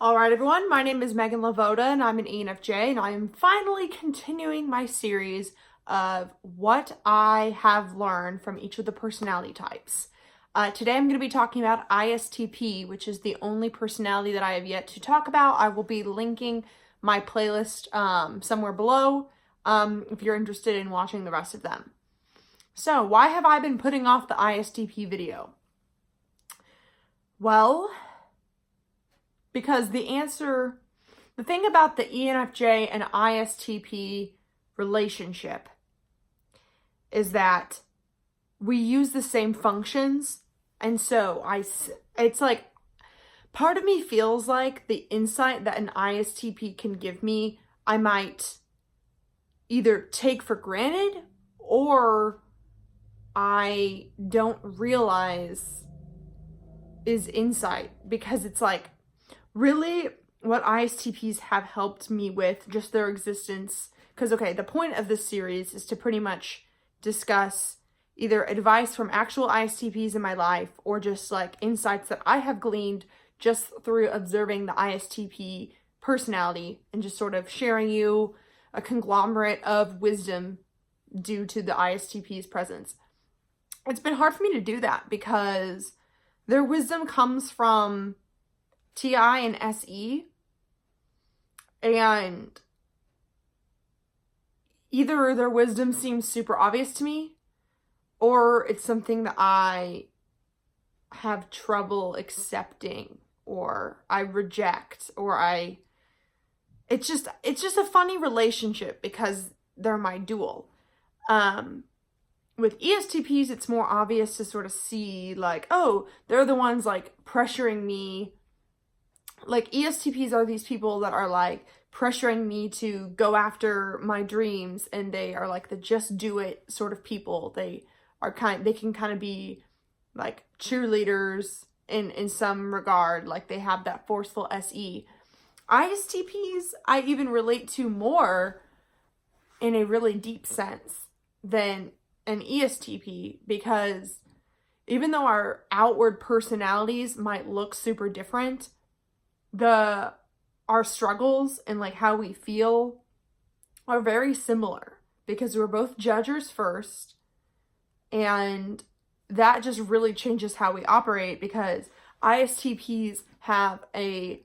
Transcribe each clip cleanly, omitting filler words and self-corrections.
All right, everyone, my name is Meghan LeVota and I'm an ENFJ, and I am finally continuing my series of what I have learned from each of the personality types. Today I'm going to be talking about ISTP, which is the only personality that I have yet to talk about. I will be linking my playlist somewhere below if you're interested in watching the rest of them. So, why have I been putting off the ISTP video? Well, because the thing about the ENFJ and ISTP relationship is that we use the same functions. And so it's like, part of me feels like the insight that an ISTP can give me, I might either take for granted or I don't realize is insight, because it's like, really, what ISTPs have helped me with, just their existence, because, okay, the point of this series is to pretty much discuss either advice from actual ISTPs in my life or just like insights that I have gleaned just through observing the ISTP personality and just sort of sharing you a conglomerate of wisdom due to the ISTP's presence. It's been hard for me to do that because their wisdom comes from TI and SE, and either their wisdom seems super obvious to me, or it's something that I have trouble accepting, or I reject, or it's just a funny relationship because they're my dual. With ESTPs, it's more obvious to sort of see, like, oh, they're the ones like pressuring me. Like, ESTPs are these people that are like pressuring me to go after my dreams, and they are like the just do it sort of people. They can kind of be like cheerleaders in some regard, like they have that forceful SE. ISTPs I even relate to more in a really deep sense than an ESTP, because even though our outward personalities might look super different, our struggles and like how we feel are very similar, because we're both judgers first, and that just really changes how we operate, because ISTPs have an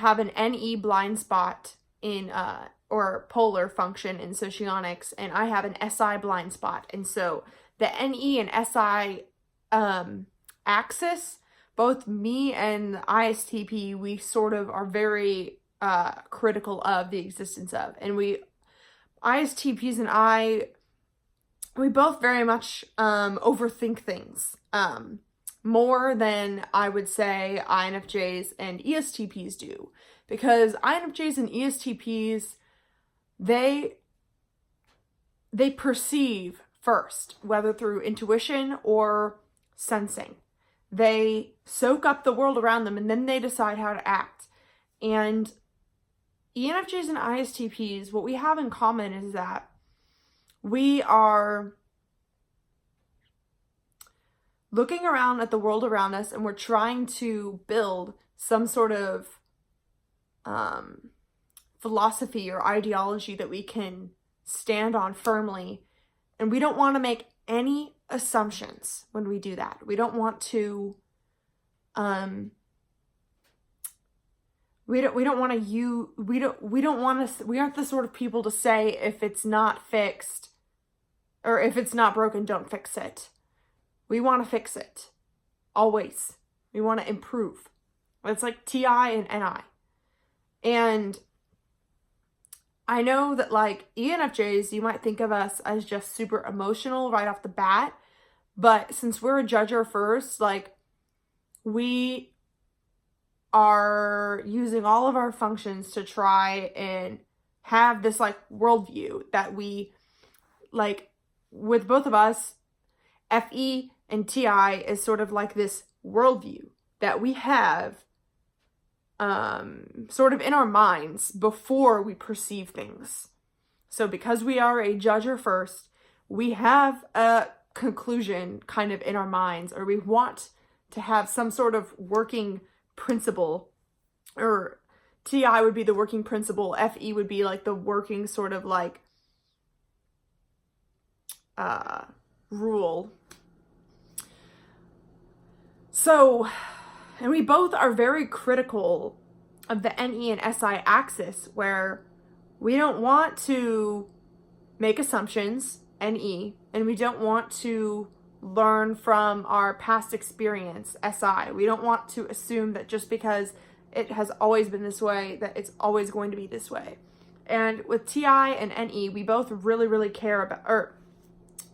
NE blind spot in or polar function in socionics, and I have an SI blind spot. And so the NE and SI axis, both me and the ISTP, we sort of are very critical of the existence of. And ISTPs and we both very much overthink things more than I would say INFJs and ESTPs do. Because INFJs and ESTPs, they perceive first, whether through intuition or sensing. They soak up the world around them, and then they decide how to act. And ENFJs and ISTPs, what we have in common is that we are looking around at the world around us, and we're trying to build some sort of philosophy or ideology that we can stand on firmly. And we don't want to make any assumptions when we do that. We don't want to we aren't the sort of people to say, if it's not fixed or if it's not broken, don't fix it. We want to fix it always. We want to improve. It's like TI and NI. And I know that like ENFJs, you might think of us as just super emotional right off the bat, but since we're a judger first, like, we are using all of our functions to try and have this like worldview that we, like, with both of us, FE and TI is sort of like this worldview that we have sort of in our minds before we perceive things. So because we are a judger first, we have a conclusion kind of in our minds, or we want to have some sort of working principle or TI would be the working principle, FE would be like the working sort of like rule. So, and we both are very critical of the NE and SI axis, where we don't want to make assumptions, NE, and we don't want to learn from our past experience, SI. We don't want to assume that just because it has always been this way, that it's always going to be this way. And with TI and NE, we both really, really care about,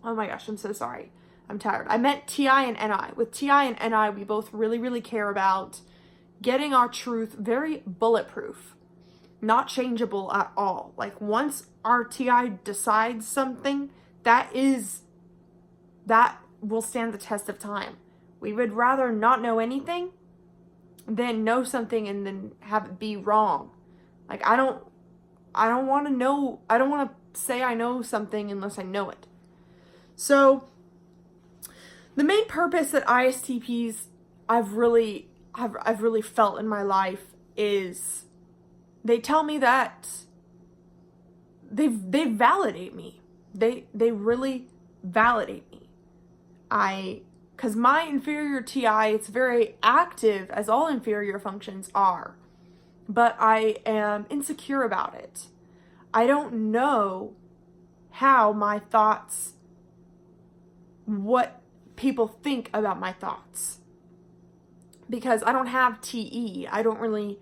oh my gosh, I'm so sorry. I'm tired. I meant TI and NI. With TI and NI, we both really, really care about getting our truth very bulletproof, not changeable at all. Like once our TI decides something, that will stand the test of time. We would rather not know anything than know something and then have it be wrong. Like I don't want to say I know something unless I know it. So the main purpose that ISTPs I've really felt in my life is they tell me that they validate me. They really validate me. Because my inferior TI, it's very active, as all inferior functions are, but I am insecure about it. I don't know how my thoughts, what people think about my thoughts, because I don't have TE. I don't really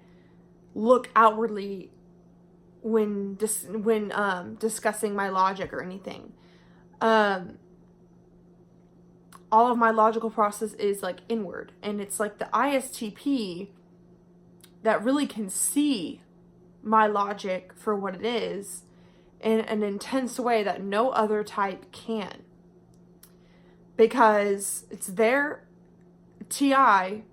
look outwardly when discussing my logic or anything. All of my logical process is like inward, and it's like the ISTP that really can see my logic for what it is in an intense way that no other type can, because it's their TI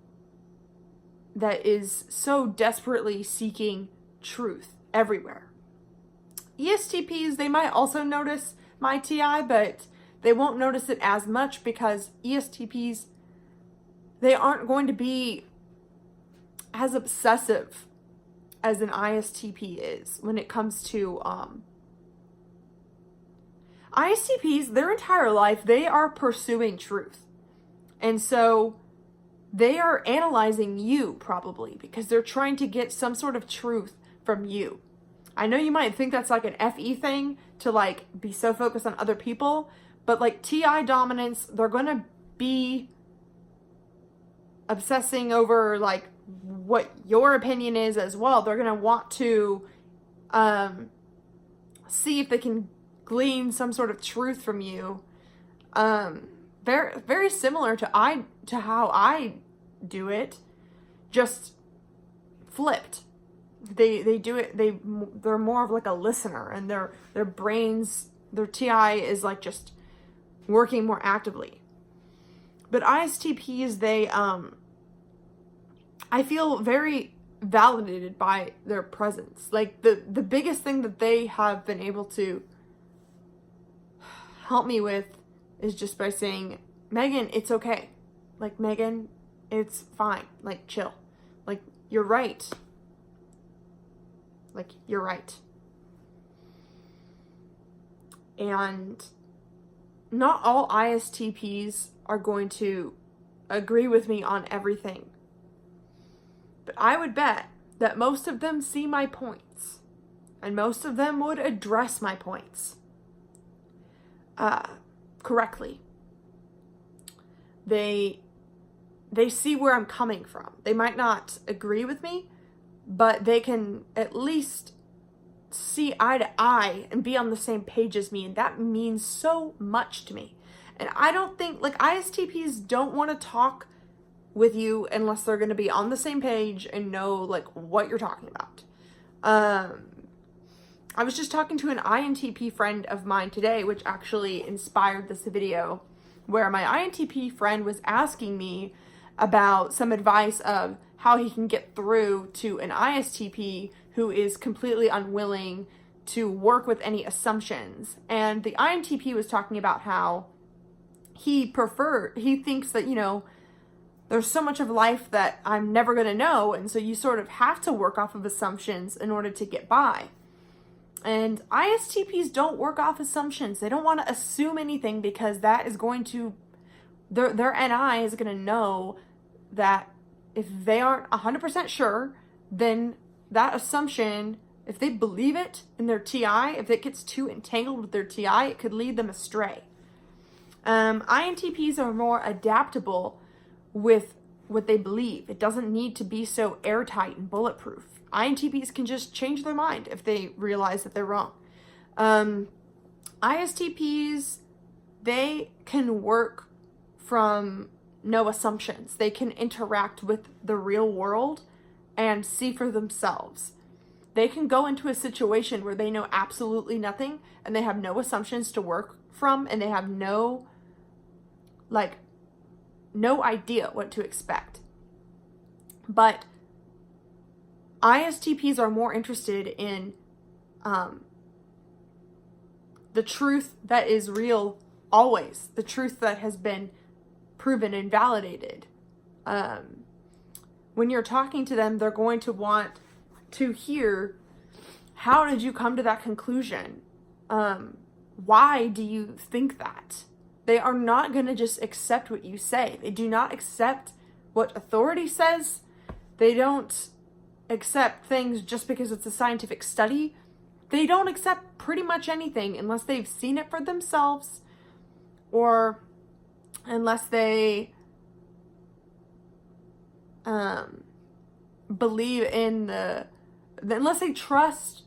that is so desperately seeking truth everywhere. ESTPs, they might also notice my TI, but they won't notice it as much because ESTPs, they aren't going to be as obsessive as an ISTP is when it comes to ISTPs, their entire life, they are pursuing truth. And so they are analyzing you probably because they're trying to get some sort of truth from you. I know you might think that's like an FE thing to like be so focused on other people, but like TI dominance, they're going to be obsessing over like what your opinion is as well. They're going to want to see if they can glean some sort of truth from you. Very, very similar to how I do it, just flipped. They do it. They're more of like a listener, and their brains, their TI is like just working more actively. But ISTPs, they I feel very validated by their presence. Like the biggest thing that they have been able to help me with is just by saying, Megan, it's okay. Like, Megan, it's fine. Like, chill. Like, you're right. Like, you're right. And not all ISTPs are going to agree with me on everything. But I would bet that most of them see my points. And most of them would address my points correctly. They see where I'm coming from. They might not agree with me, but they can at least see eye to eye and be on the same page as me, and that means so much to me. And I don't think, like, ISTPs don't want to talk with you unless they're going to be on the same page and know, like, what you're talking about. I was just talking to an INTP friend of mine today, which actually inspired this video, where my INTP friend was asking me about some advice of how he can get through to an ISTP who is completely unwilling to work with any assumptions. And the INTP was talking about how he thinks that, there's so much of life that I'm never going to know. And so you sort of have to work off of assumptions in order to get by. And ISTPs don't work off assumptions. They don't want to assume anything, because that is going to, their NI is going to know that if they aren't 100% sure, then that assumption, if they believe it in their TI, if it gets too entangled with their TI, it could lead them astray. INTPs are more adaptable with what they believe. It doesn't need to be so airtight and bulletproof. INTPs can just change their mind if they realize that they're wrong. ISTPs, they can work from no assumptions. They can interact with the real world and see for themselves. They can go into a situation where they know absolutely nothing and they have no assumptions to work from, and they have no idea what to expect. But ISTPs are more interested in the truth that is real always, the truth that has been proven and validated. When you're talking to them, they're going to want to hear, how did you come to that conclusion? Why do you think that? They are not going to just accept what you say. They do not accept what authority says. They don't accept things just because it's a scientific study. They don't accept pretty much anything unless they've seen it for themselves, or unless they believe in unless they trust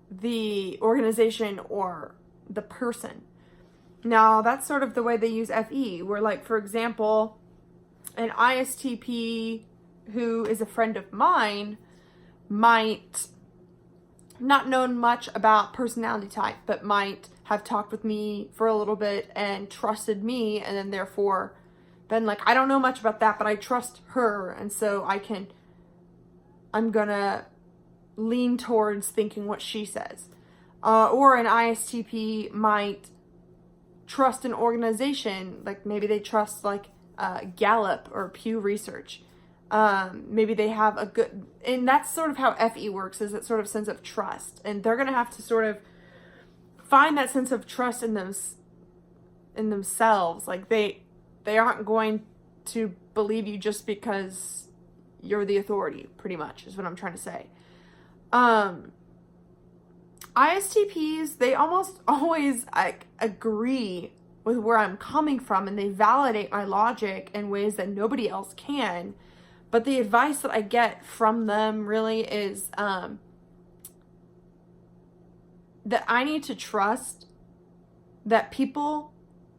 the organization or the person. Now, that's sort of the way they use FE, where, like, for example, an ISTP who is a friend of mine might not know much about personality type, but might have talked with me for a little bit and trusted me, and then therefore been like, I don't know much about that, but I trust her, and so I'm gonna lean towards thinking what she says. Or an ISTP might trust an organization, like maybe they trust Gallup or Pew Research. Maybe they have a good, and that's sort of how FE works, is that sort of sense of trust, and they're gonna have to sort of find that sense of trust in themselves. Like they aren't going to believe you just because you're the authority, pretty much, is what I'm trying to say. ISTPs, they almost always agree with where I'm coming from, and they validate my logic in ways that nobody else can. But the advice that I get from them really is that I need to trust that people,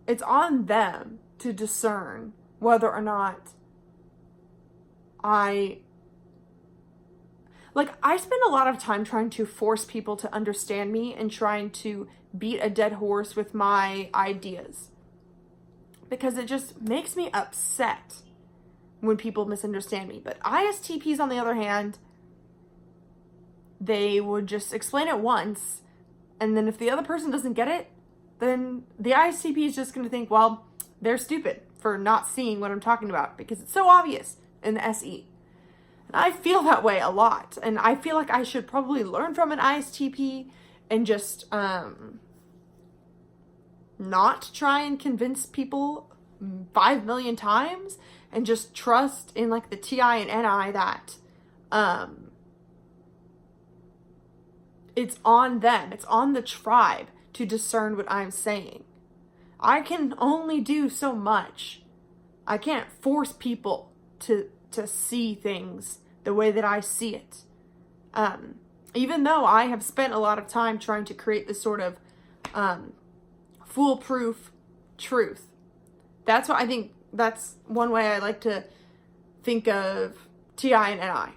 it's on them to discern whether or not I spend a lot of time trying to force people to understand me and trying to beat a dead horse with my ideas, because it just makes me upset when people misunderstand me. But ISTPs, on the other hand, they would just explain it once, and then if the other person doesn't get it, then the ISTP is just going to think, well, they're stupid for not seeing what I'm talking about, because it's so obvious in the SE. And I feel that way a lot, and I feel like I should probably learn from an ISTP and just not try and convince people 5 million times, and just trust in the TI and NI that it's on them, it's on the tribe to discern what I'm saying. I can only do so much. I can't force people to see things the way that I see it. Even though I have spent a lot of time trying to create this sort of foolproof truth. That's what I think, that's one way I like to think of TI and NI.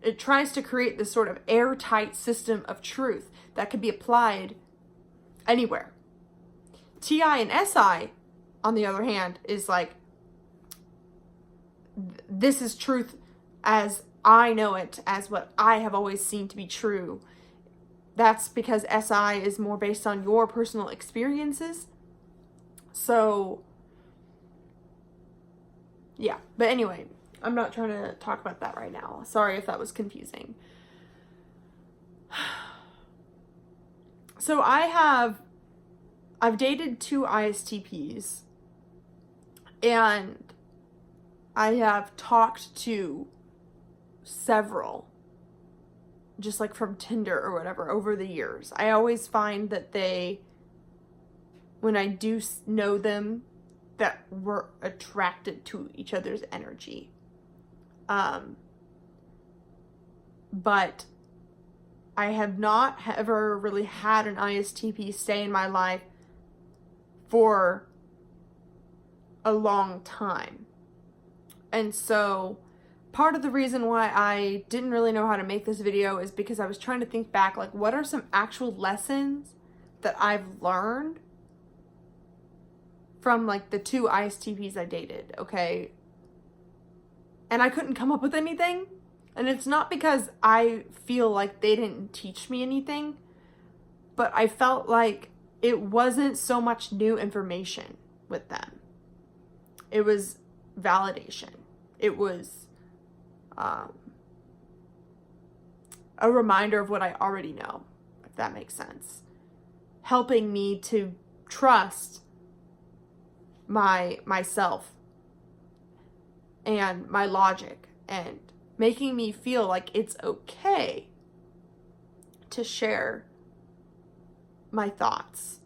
It tries to create this sort of airtight system of truth that can be applied anywhere. TI and SI, on the other hand, is like, this is truth as I know it, as what I have always seen to be true. That's because SI is more based on your personal experiences. So yeah. But anyway, I'm not trying to talk about that right now. Sorry if that was confusing. So I've dated 2 ISTPs, and I have talked to several, just like from Tinder or whatever, over the years. I always find that when I do know them, that we're attracted to each other's energy. But I have not ever really had an ISTP stay in my life for a long time. And so part of the reason why I didn't really know how to make this video is because I was trying to think back, like, what are some actual lessons that I've learned from, like, the 2 ISTPs I dated, okay? And I couldn't come up with anything. And it's not because I feel like they didn't teach me anything, but I felt like it wasn't so much new information with them. It was validation. It was a reminder of what I already know, if that makes sense. Helping me to trust myself and my logic, and making me feel like it's okay to share my thoughts.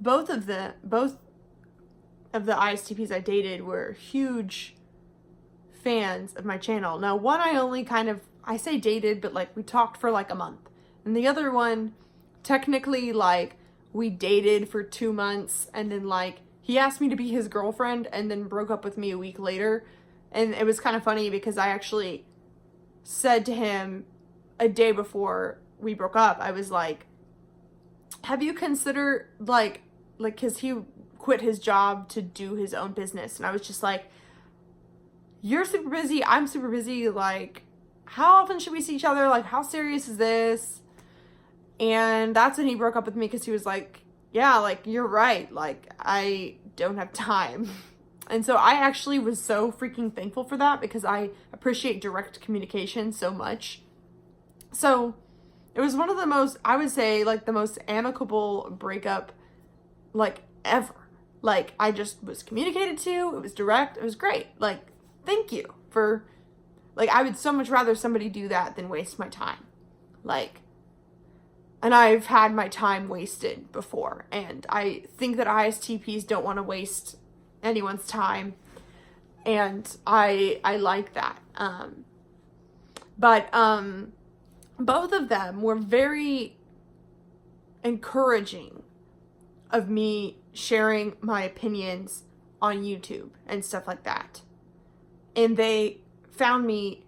Both of the ISTPs I dated were huge fans of my channel. Now, one I only I say dated, but like we talked for like a month. And the other one, technically, like, we dated for 2 months, and then like he asked me to be his girlfriend and then broke up with me a week later. And it was kind of funny because I actually said to him a day before we broke up, I was like, have you considered, like, because he quit his job to do his own business. And I was just like, you're super busy, I'm super busy. Like, how often should we see each other? Like, how serious is this? And that's when he broke up with me, because he was like, yeah, like, you're right. Like, I don't have time. And so I actually was so freaking thankful for that, because I appreciate direct communication so much. So it was one of the most, I would say, like, the most amicable breakup, like, ever. Like, I just was communicated to, it was direct, it was great. Like, thank you for, like, I would so much rather somebody do that than waste my time. Like, and I've had my time wasted before, and I think that ISTPs don't want to waste anyone's time, and I like that. But both of them were very encouraging of me sharing my opinions on YouTube and stuff like that. And they found me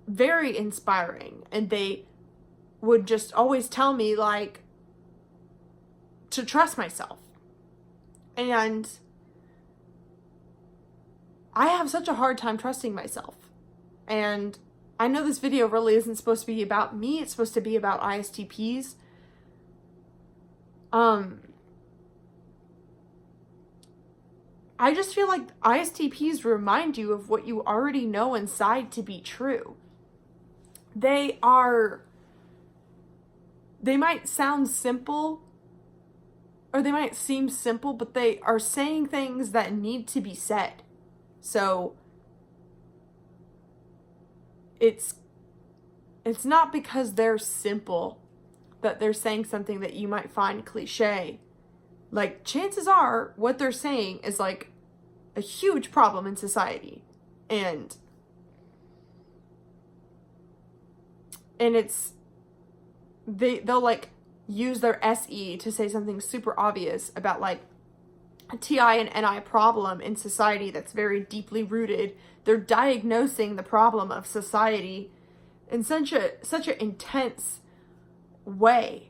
very inspiring, and they would just always tell me, like, to trust myself. And I have such a hard time trusting myself. And I know this video really isn't supposed to be about me. It's supposed to be about ISTPs. I just feel like ISTPs remind you of what you already know inside to be true. They might sound simple, or they might seem simple, but they are saying things that need to be said. So it's not because they're simple that they're saying something that you might find cliche. Like, chances are what they're saying is like a huge problem in society. And they'll like use their SE to say something super obvious about like a TI and NI problem in society that's very deeply rooted. They're diagnosing the problem of society in such an intense way.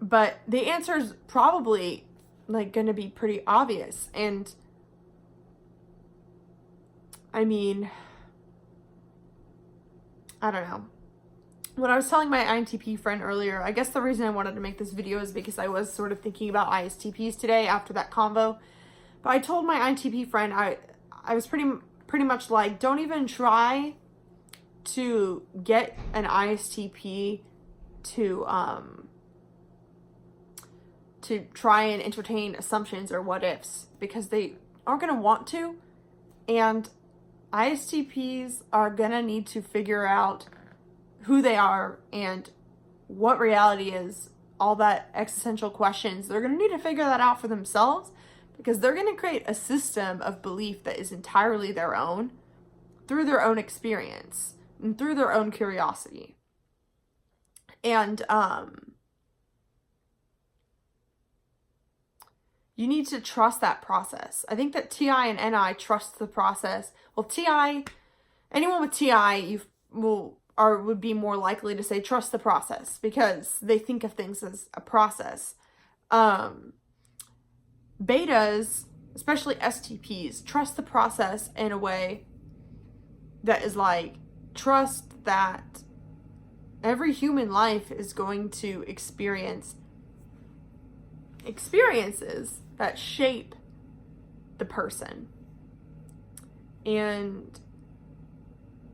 But the answer is probably like going to be pretty obvious. And I mean, I don't know. When I was telling my INTP friend earlier, I guess the reason I wanted to make this video is because I was sort of thinking about ISTPs today after that convo. But I told my INTP friend, I was pretty much like, don't even try to get an ISTP to try and entertain assumptions or what ifs, because they aren't going to want to. And ISTPs are going to need to figure out who they are and what reality is, all that existential questions. They're going to need to figure that out for themselves, because they're going to create a system of belief that is entirely their own through their own experience and through their own curiosity. And you need to trust that process. I think that TI and NI trust the process. Well, TI, anyone with TI, would be more likely to say trust the process, because they think of things as a process. Betas, especially STPs, trust the process in a way that is like, trust that every human life is going to experience experiences that shape the person. And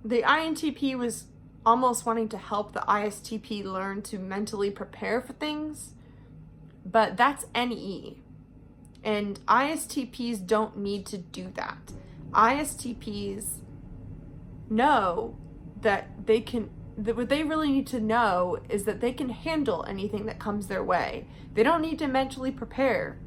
the INTP was almost wanting to help the ISTP learn to mentally prepare for things, but that's NE. And ISTPs don't need to do that. ISTPs know that what they really need to know is that they can handle anything that comes their way. They don't need to mentally prepare.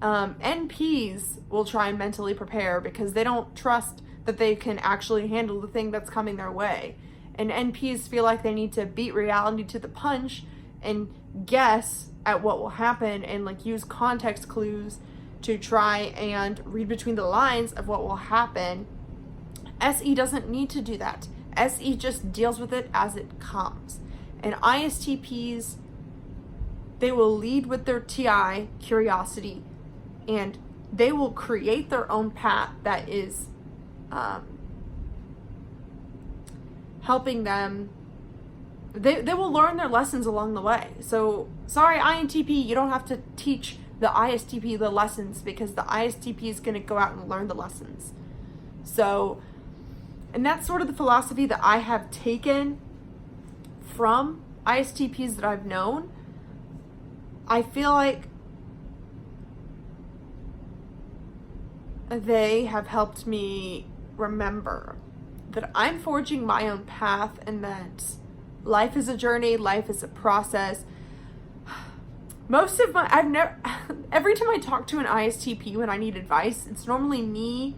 NPs will try and mentally prepare because they don't trust that they can actually handle the thing that's coming their way. And NPs feel like they need to beat reality to the punch and guess at what will happen, and like use context clues to try and read between the lines of what will happen. SE doesn't need to do that. SE just deals with it as it comes. And ISTPs, they will lead with their TI curiosity, and they will create their own path that is helping them. They will learn their lessons along the way. So, sorry, INTP, you don't have to teach the ISTP the lessons, because the ISTP is going to go out and learn the lessons. So, and that's sort of the philosophy that I have taken from ISTPs that I've known. I feel like they have helped me remember that I'm forging my own path, and that life is a journey, life is a process. Every time I talk to an ISTP when I need advice, it's normally me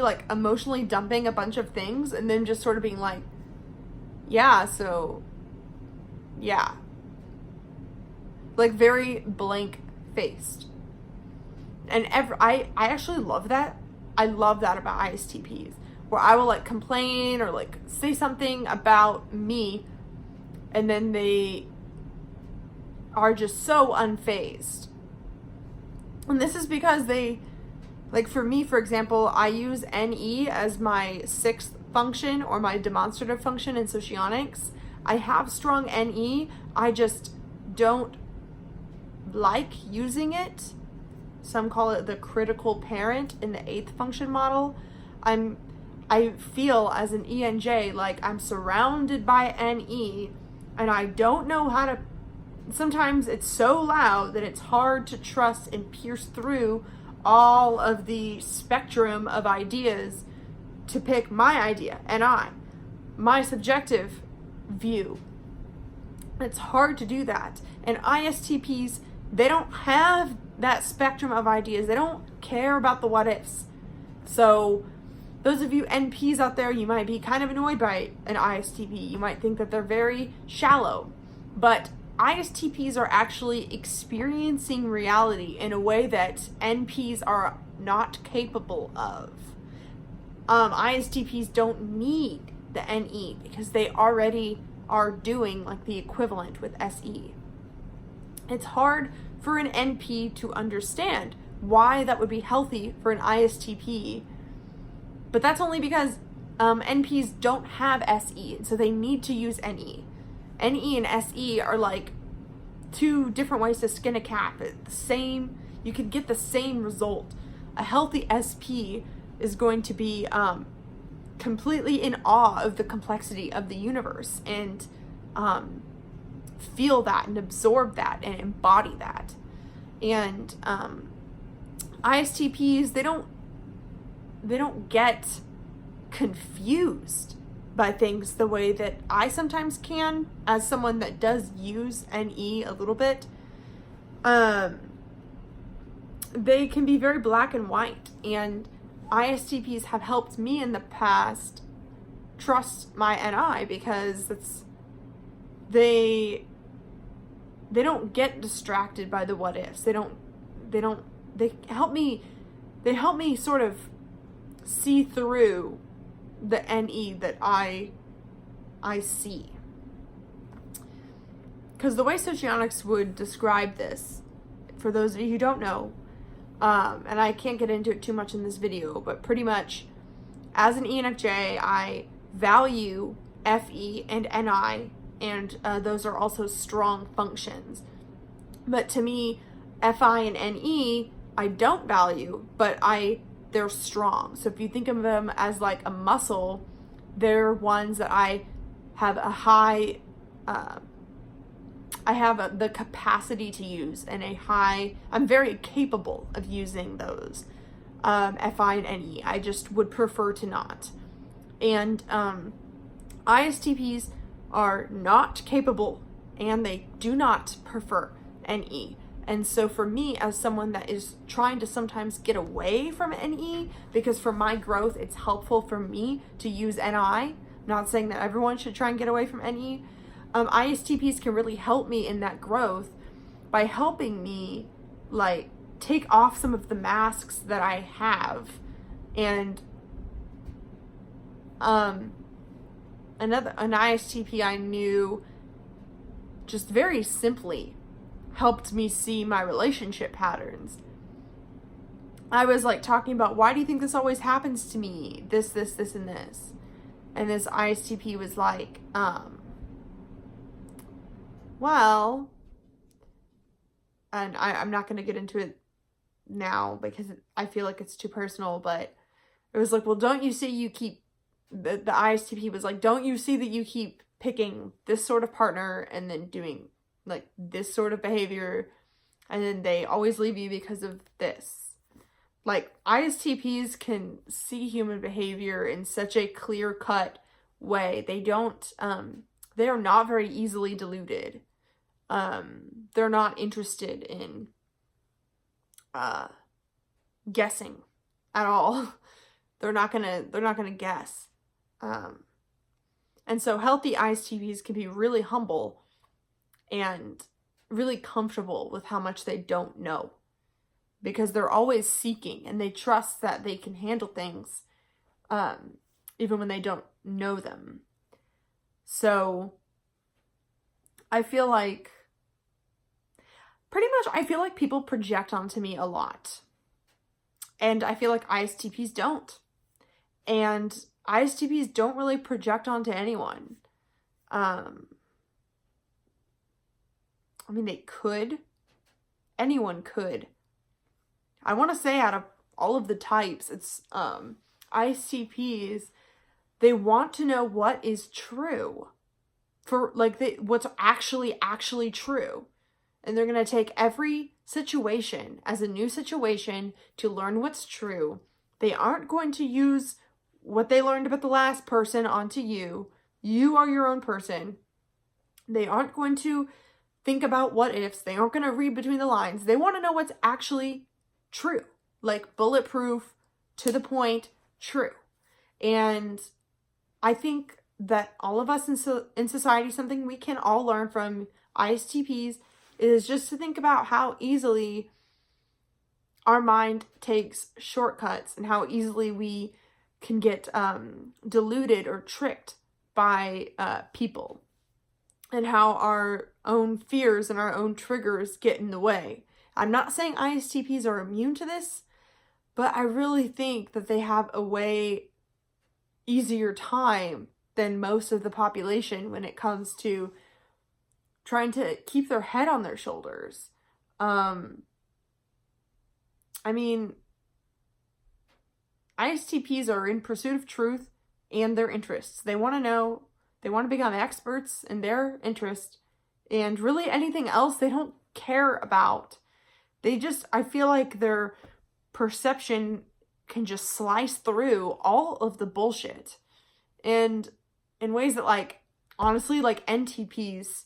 like emotionally dumping a bunch of things and then just sort of being like, yeah, like very blank faced. And I actually love that. I love that about ISTPs, where I will like complain or like say something about me, and then they are just so unfazed. And this is because they, like for me, for example, I use NE as my sixth function or my demonstrative function in socionics. I have strong NE, I just don't like using it. Some call it the critical parent in the eighth function model. I feel as an ENJ like I'm surrounded by NE, and I don't know how to. Sometimes it's so loud that it's hard to trust and pierce through all of the spectrum of ideas to pick my idea and my subjective view. It's hard to do that. And ISTPs, they don't have that spectrum of ideas. They don't care about the what ifs. So those of you NPs out there, you might be kind of annoyed by an ISTP. You might think that they're very shallow, but ISTPs are actually experiencing reality in a way that NPs are not capable of. ISTPs don't need the NE because they already are doing like the equivalent with SE. It's hard for an NP to understand why that would be healthy for an ISTP, but that's only because NPs don't have SE, so they need to use NE. NE and SE are like two different ways to skin a cat, but you could get the same result. A healthy SP is going to be completely in awe of the complexity of the universe and feel that and absorb that and embody that. And ISTPs, they don't get confused by things the way that I sometimes can, as someone that does use NE a little bit. They can be very black and white, and ISTPs have helped me in the past trust my NI, because they don't get distracted by the what ifs. They help me sort of see through the NE that I see. Because the way socionics would describe this, for those of you who don't know, and I can't get into it too much in this video, but pretty much as an ENFJ, I value FE and NI, and those are also strong functions. But to me, FI and NE, I don't value, but they're strong. So if you think of them as like a muscle, they're ones that I have a high, the capacity to use, and I'm very capable of using those, FI and NE. I just would prefer to not. And ISTPs are not capable, and they do not prefer NE. And so for me, as someone that is trying to sometimes get away from NE, because for my growth, it's helpful for me to use NI. I'm not saying that everyone should try and get away from NE. ISTPs can really help me in that growth by helping me like take off some of the masks that I have. And an ISTP I knew just very simply helped me see my relationship patterns. I was like talking about, why do you think this always happens to me? This, and this. And this ISTP was like, well, and I'm not going to get into it now because I feel like it's too personal, but it was like, well, don't you see the ISTP was like, don't you see that you keep picking this sort of partner and then doing like this sort of behavior, and then they always leave you because of this. Like, ISTPs can see human behavior in such a clear-cut way. They are not very easily deluded. They're not interested in guessing at all. They're not gonna guess. And so healthy ISTPs can be really humble and really comfortable with how much they don't know, because they're always seeking, and they trust that they can handle things even when they don't know them. So I feel like people project onto me a lot, and I feel like ISTPs don't, and ISTPs don't really project onto anyone. I mean, they could. Anyone could. I want to say out of all of the types, it's ISTPs, they want to know what is true. For like what's actually true. And they're going to take every situation as a new situation to learn what's true. They aren't going to use what they learned about the last person onto you. You are your own person. They aren't going to think about what ifs. They aren't going to read between the lines. They want to know what's actually true. Like bulletproof, to the point, true. And I think that all of us in society, something we can all learn from ISTPs is just to think about how easily our mind takes shortcuts and how easily we can get deluded or tricked by people, and how our own fears and our own triggers get in the way. I'm not saying ISTPs are immune to this, but I really think that they have a way easier time than most of the population when it comes to trying to keep their head on their shoulders. I mean, ISTPs are in pursuit of truth and their interests. They want to know, they want to become experts in their interest, and really anything else they don't care about. They just, I feel like their perception can just slice through all of the bullshit. And in ways that, like, honestly, like, NTPs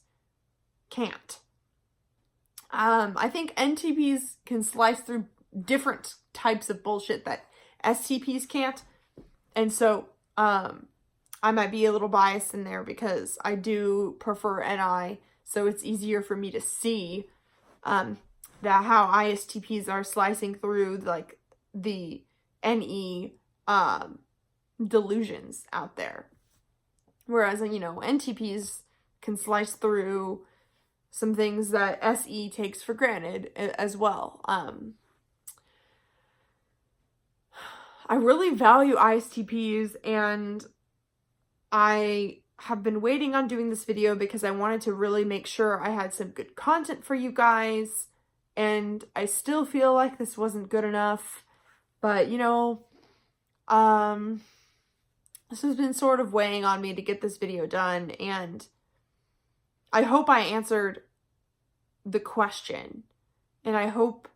can't. I think NTPs can slice through different types of bullshit that STPs can't. And so, I might be a little biased in there because I do prefer NI, so it's easier for me to see, that how ISTPs are slicing through, like, the NE, delusions out there. Whereas, you know, NTPs can slice through some things that SE takes for granted as well. I really value ISTPs, and I have been waiting on doing this video because I wanted to really make sure I had some good content for you guys, and I still feel like this wasn't good enough, but, you know, this has been sort of weighing on me to get this video done, and I hope I answered the question, and I hope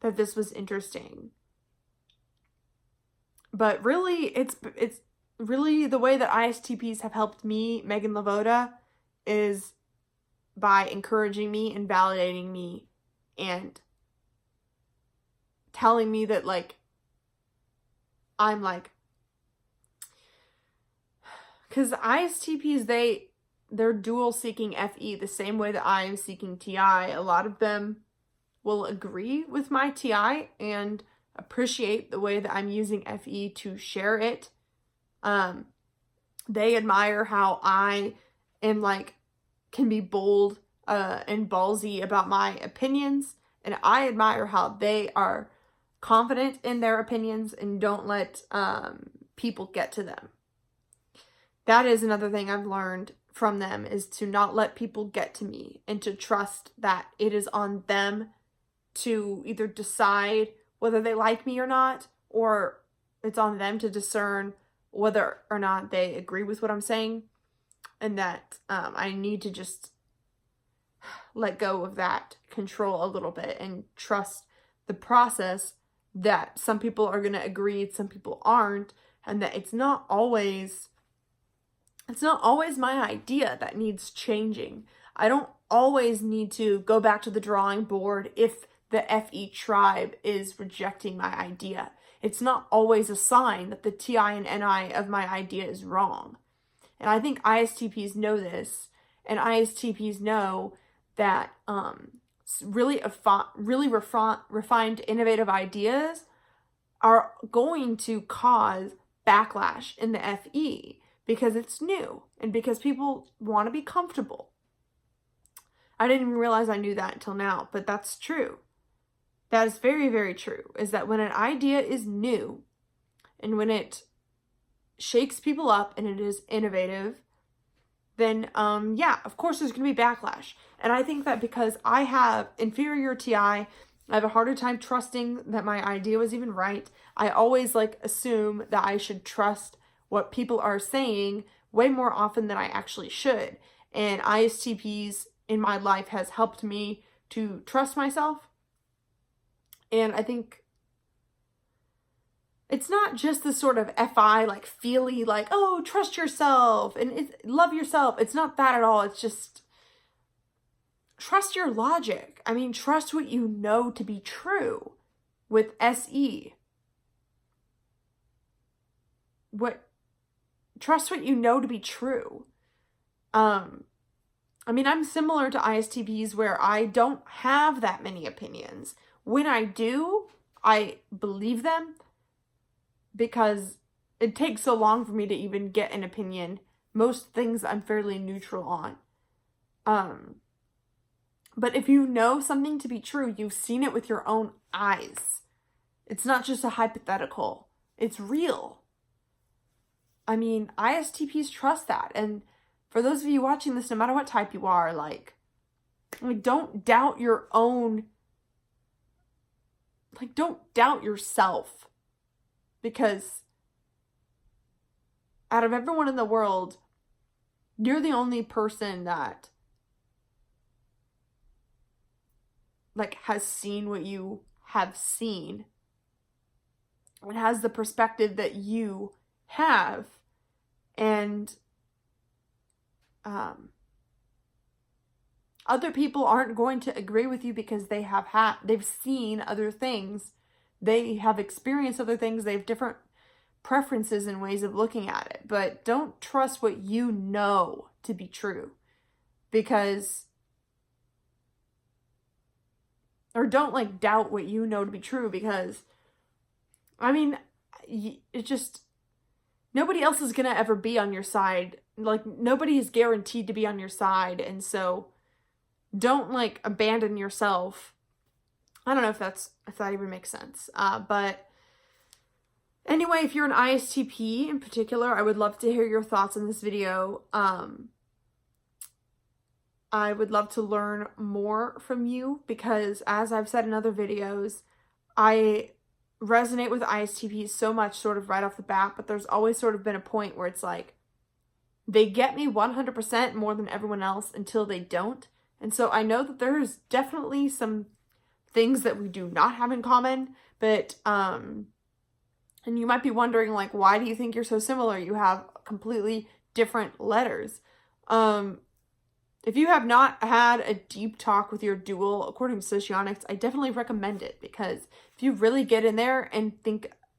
that this was interesting. But really, it's really the way that ISTPs have helped me, Meghan LeVota, is by encouraging me and validating me and telling me that, like, I'm like, because ISTPs, they're dual seeking FE the same way that I am seeking TI. A lot of them will agree with my TI and appreciate the way that I'm using FE to share it. They admire how I am, like, can be bold and ballsy about my opinions, and I admire how they are confident in their opinions and don't let people get to them. That is another thing I've learned from them, is to not let people get to me and to trust that it is on them to either decide whether they like me or not, or it's on them to discern whether or not they agree with what I'm saying, and that I need to just let go of that control a little bit and trust the process, that some people are going to agree, some people aren't, and that it's not always my idea that needs changing. I don't always need to go back to the drawing board if the FE tribe is rejecting my idea. It's not always a sign that the TI and NI of my idea is wrong. And I think ISTPs know this, and ISTPs know that really refined, innovative ideas are going to cause backlash in the FE because it's new and because people want to be comfortable. I didn't even realize I knew that until now, but that's true. That is very, very true, is that when an idea is new and when it shakes people up and it is innovative, then, yeah, of course there's going to be backlash. And I think that because I have inferior TI, I have a harder time trusting that my idea was even right. I always, like, assume that I should trust what people are saying way more often than I actually should. And ISTPs in my life has helped me to trust myself. And I think it's not just this sort of FI, like, feely, like, oh, trust yourself and love yourself. It's not that at all. It's just trust your logic. I mean, trust what you know to be true with SE. Trust what you know to be true. I mean, I'm similar to ISTPs where I don't have that many opinions. When I do, I believe them because it takes so long for me to even get an opinion. Most things I'm fairly neutral on. But if you know something to be true, you've seen it with your own eyes. It's not just a hypothetical. It's real. I mean, ISTPs trust that. And for those of you watching this, no matter what type you are, like don't doubt your own, like, don't doubt yourself, because out of everyone in the world, you're the only person that, like, has seen what you have seen and has the perspective that you have. And other people aren't going to agree with you because they've seen other things, they have experienced other things, they have different preferences and ways of looking at it. But don't trust what you know to be true, because, or don't like doubt what you know to be true, because I mean, it just, nobody else is gonna ever be on your side. Like, nobody is guaranteed to be on your side, and so don't like abandon yourself. I don't know if that even makes sense. But anyway, if you're an ISTP in particular, I would love to hear your thoughts on this video. I would love to learn more from you, because as I've said in other videos, I resonate with ISTPs so much sort of right off the bat, but there's always sort of been a point where it's like they get me 100% more than everyone else until they don't. And so I know that there's definitely some things that we do not have in common, but and you might be wondering, like, why do you think you're so similar? You have completely different letters. If you have not had a deep talk with your dual, according to Socionics, I definitely recommend it, because if you really get in there and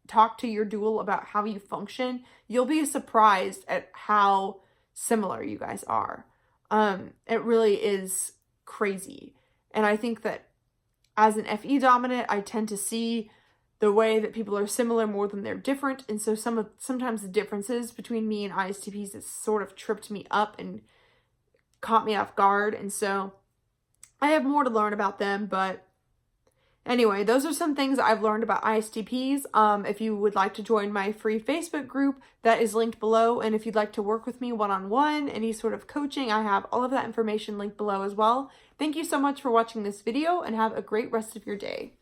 talk to your dual about how you function, you'll be surprised at how similar you guys are. It really is crazy. And I think that as an FE dominant, I tend to see the way that people are similar more than they're different. And so sometimes the differences between me and ISTPs has sort of tripped me up and caught me off guard. And so I have more to learn about them. But anyway, those are some things I've learned about ISTPs. If you would like to join my free Facebook group, that is linked below. And if you'd like to work with me one-on-one, any sort of coaching, I have all of that information linked below as well. Thank you so much for watching this video, and have a great rest of your day.